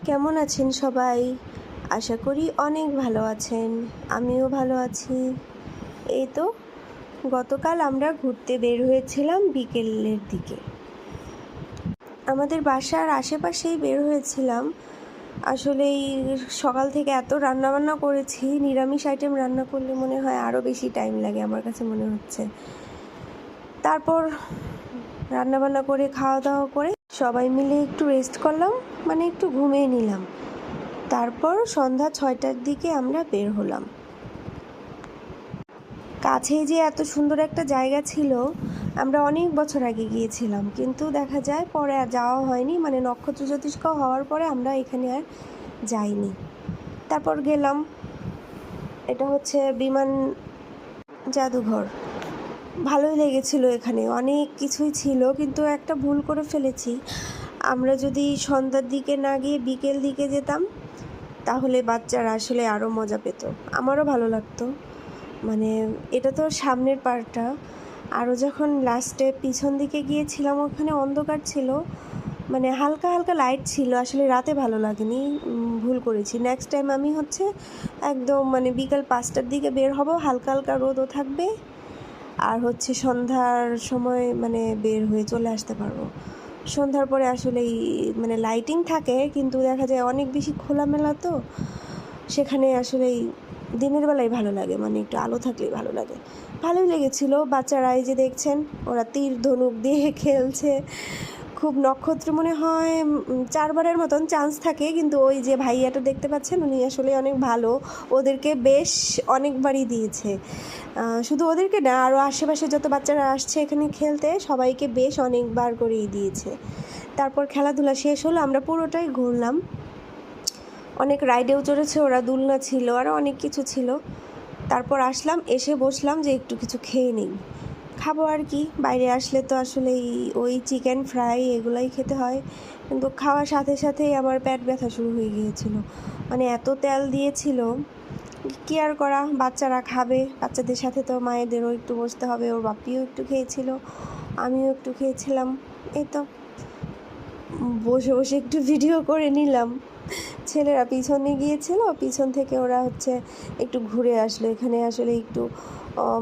কেমন আছেন সবাই? আশা করি অনেক ভালো আছেন। আমিও ভালো আছি। এই তো গতকাল আমরা ঘুরতে বের হয়েছিলাম বিকেলের দিকে। আমাদের বাসার আশেপাশেই বের হয়েছিলাম। আসলেই সকাল থেকে এত রান্নাবান্না করেছি, নিরামিষ আইটেম রান্না করলে মনে হয় আরও বেশি টাইম লাগে আমার কাছে মনে হচ্ছে। তারপর রান্নাবান্না করে খাওয়া দাওয়া করে সবাই মিলে একটু রেস্ট করলাম, মানে একটু ঘুমিয়ে নিলাম। তারপর সন্ধ্যা 6টার দিকে আমরা বের হলাম। কাছেই যে এত সুন্দর একটা জায়গা ছিল, আমরা অনেক বছর আগে গিয়েছিলাম, কিন্তু দেখা যায় পরে আর যাওয়া হয়নি, মানে নক্ষত্র জ্যোতিষ্ক হওয়ার পরে আমরা এখানে আর যাইনি। তারপর গেলাম, এটা হচ্ছে বিমান জাদুঘর। ভালোই লেগেছিল, এখানে অনেক কিছুই ছিল, কিন্তু একটা ভুল করে ফেলেছি। আমরা যদি সন্ধ্যার দিকে না গিয়ে বিকেল দিকে যেতাম তাহলে বাচ্চারা আসলে আরও মজা পেত, আমারও ভালো লাগতো। মানে এটা তো সামনের পার্টটা, আরও যখন লাস্টে পিছন দিকে গিয়েছিলাম ওখানে অন্ধকার ছিল, মানে হালকা হালকা লাইট ছিল, আসলে রাতে ভালো লাগেনি, ভুল করেছি। নেক্সট টাইম আমি হচ্ছে একদম মানে বিকাল 5টার দিকে বের হব, হালকা হালকা রোদও থাকবে, আর হচ্ছে সন্ধ্যার সময় মানে বের হয়ে চলে আসতে পারবো। সন্ধ্যার পরে আসলেই মানে লাইটিং থাকে, কিন্তু দেখা যায় অনেক বেশি খোলামেলা, তো সেখানে আসলেই দিনের বেলায় ভালো লাগে, মানে একটু আলো থাকলেই ভালো লাগে। ভালোই লেগেছিল। বাচ্চারা এই যে দেখছেন, ওরা তীর ধনুক দিয়ে খেলছে। খুব নক্ষত্র মনে হয় 4বারের মতন চান্স থাকে, কিন্তু ওই যে ভাইয়াটা দেখতে পাচ্ছেন উনি আসলে অনেক ভালো, ওদেরকে বেশ অনেকবারই দিয়েছে। শুধু ওদেরকে না, আরও আশেপাশে যত বাচ্চারা আসছে এখানে খেলতে সবাইকে বেশ অনেকবার করেই দিয়েছে। তারপর খেলাধুলা শেষ হলো, আমরা পুরোটাই ঘুরলাম। অনেক রাইডেও চড়েছে ওরা, দুলনা ছিল, আরও অনেক কিছু ছিল। তারপর আসলাম, এসে বসলাম যে একটু কিছু খেয়ে নিই। খাবো আর কি, বাইরে আসলে তো আসলেই ওই চিকেন ফ্রাই এগুলোই খেতে হয়, কিন্তু খাওয়ার সাথে সাথেই আমার পেট ব্যথা শুরু হয়ে গিয়েছিল। মানে এত তেল দিয়েছিল, কি আর করা, বাচ্চারা খাবে, বাচ্চাদের সাথে তো মায়েদেরও একটু বসতে হবে। ওর বাপিও একটু খেয়েছিল, আমিও একটু খেয়েছিলাম। এই তো বসে বসে একটু ভিডিও করে নিলাম। ছেলেরা পিছনে গিয়েছিল, পিছন থেকে ওরা হচ্ছে একটু ঘুরে আসলো। এখানে আসলে একটু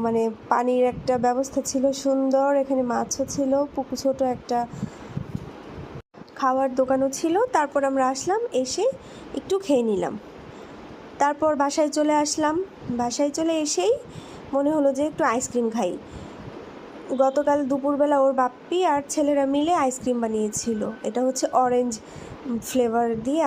মানে পানির একটা ব্যবস্থা ছিল সুন্দর, এখানে মাছও ছিল, পুকুর ছোটো একটা খাওয়ার দোকানও ছিল। তারপর আমরা আসলাম, এসে একটু খেয়ে নিলাম। তারপর বাসায় চলে আসলাম। বাসায় চলে এসেই মনে হলো যে একটু আইসক্রিম খাই। গতকাল দুপুরবেলা ওর বাপ্পি আর ছেলেরা মিলে আইসক্রিম বানিয়েছিল, এটা হচ্ছে অরেঞ্জ ফ্লেভার দিয়ে